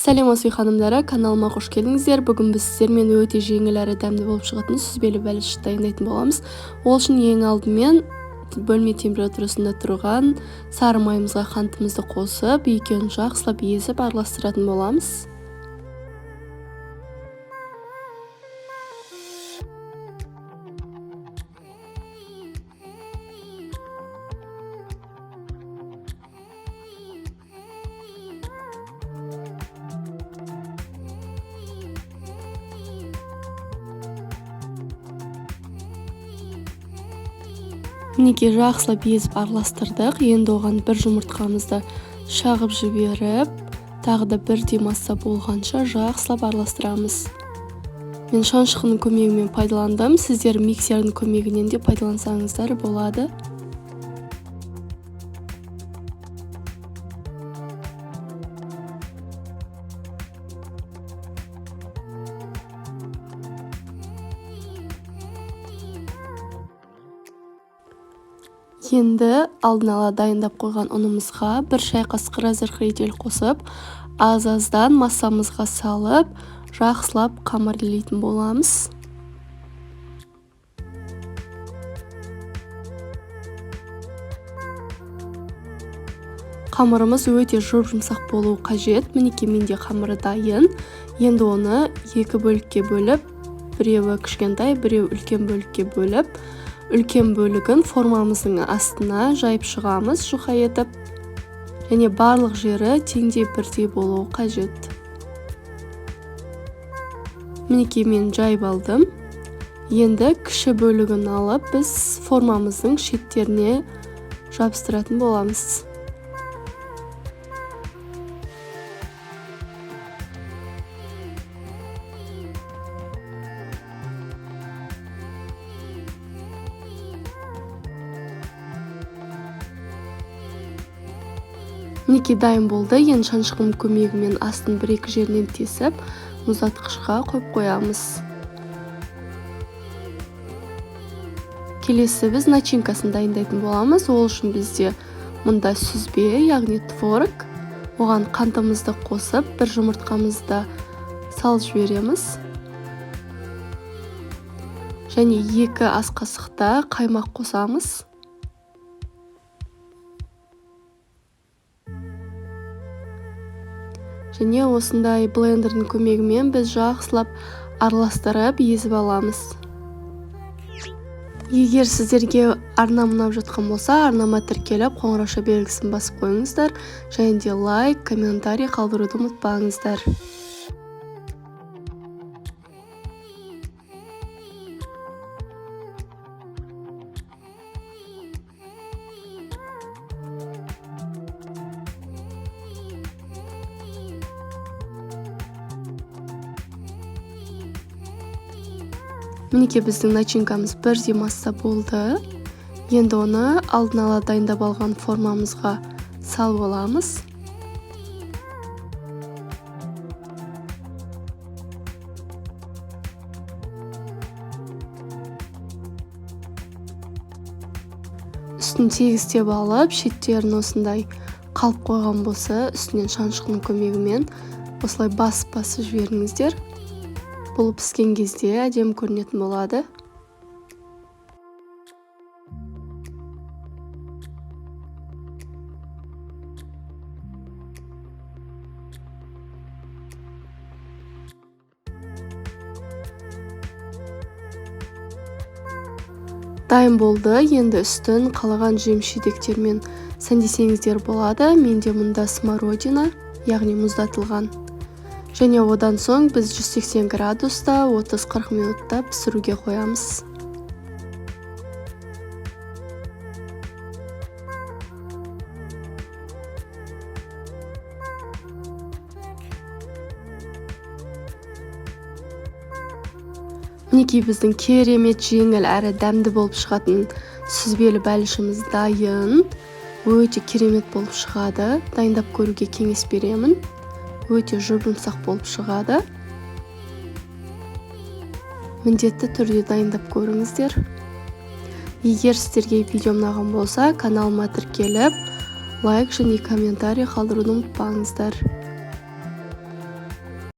Сәлеметсіздер ханымдары, каналыма қош келдіңіздер. Бүгін біз сіздермен өте жеңіл әрі дәмді болып шығатын сүзбелі бәліш дайындайтын боламыз. Ол үшін ең алдымен бөлме температурасында тұрған сары майымызға қантымызды қосып, екеуін жақсылап езіп араластыратын боламыз. Мінекей жақсылап езіп араластырдық. Енді оған бір жұмыртқамызды шағып жіберіп, тағы да бірдей масса болғанша жақсылап араластырамыз. Мен шаншқының көмегімен пайдаландым. Сіздер миксердің көмегінен де пайдалансаңыздар болады. Енді алдын ала дайындап қойған ұнымызға бір шай қасық разрыхлитель қосып, аз-аздан массамызға салып, жақсылап қамырлейтін боламыз. Қамырымыз өте жұмсақ болуы қажет. Мінекей менде қамыры дайын. Енді оны екі бөлікке бөліп, біреуі кішкентай, біреуі үлкен бөлікке бөліп, үлкен бөлігін формамыздың астына жайып шығамыз жұқа етіп, және барлық жері теңдей бірдей болуы қажет. Мінекей мен жайып алдым. Енді кіші бөлігін алып, біз формамыздың шеттеріне жабыстыратын боламыз. Мінекей дайын болды. Енді шаншқының көмегімен астын бір-екі жерінен тесіп, мұздатқышқа қойып қоямыз. Келесі біз начинкасын дайындайтын боламыз. Ол үшін бізде мұнда сүзбе, яғни творог, оған қантымызды қосып, бір жұмыртқамызды салып жібереміз. Және 2 ас қасықта қаймақ қосамыз. Және осындай блендердің көмегімен біз жақсылап араластырып езіп аламыз. Егер сіздерге арнам ұнап жатқан болса, арнама тіркеліп, қоңырауша белгісін басып қойыңыздар. Және де лайк, комментарий қалдыруды ұмытпаңыздар. Мінекей біздің начинкамыз бірдей масса болды. Енді оны алдын ала дайындап алған формамызға салып аламыз. Үстін тегістеп алып, шеттерін осындай қалып қойған болса, үстінен шаншқының көмегімен осылай басып жіберіңіздер. Бұл піскен кезде әдемі көрінетін болады. Дайын болды. Енді үстін қалаған жем-шидектермен сәндесеңіздер болады. Менде мұнда смородина, яғни мұздатылған. Және одан соң біз 180 градуста 30-40 минутта пісіруге қоямыз. Мінекей біздің керемет жеңіл әрі дәмді болып шығатын сүзбелі бәлішіміз дайын. Өте керемет болып шығады. Дайындап көруге кеңес беремін. Өте жұмсақ болып шығады. Міндетті түрде дайындап көріңіздер. Егер сіздерге видеом ұнаған болса, каналыма тіркеліп, лайк және комментарий қалдыруды ұмытпаңыздар.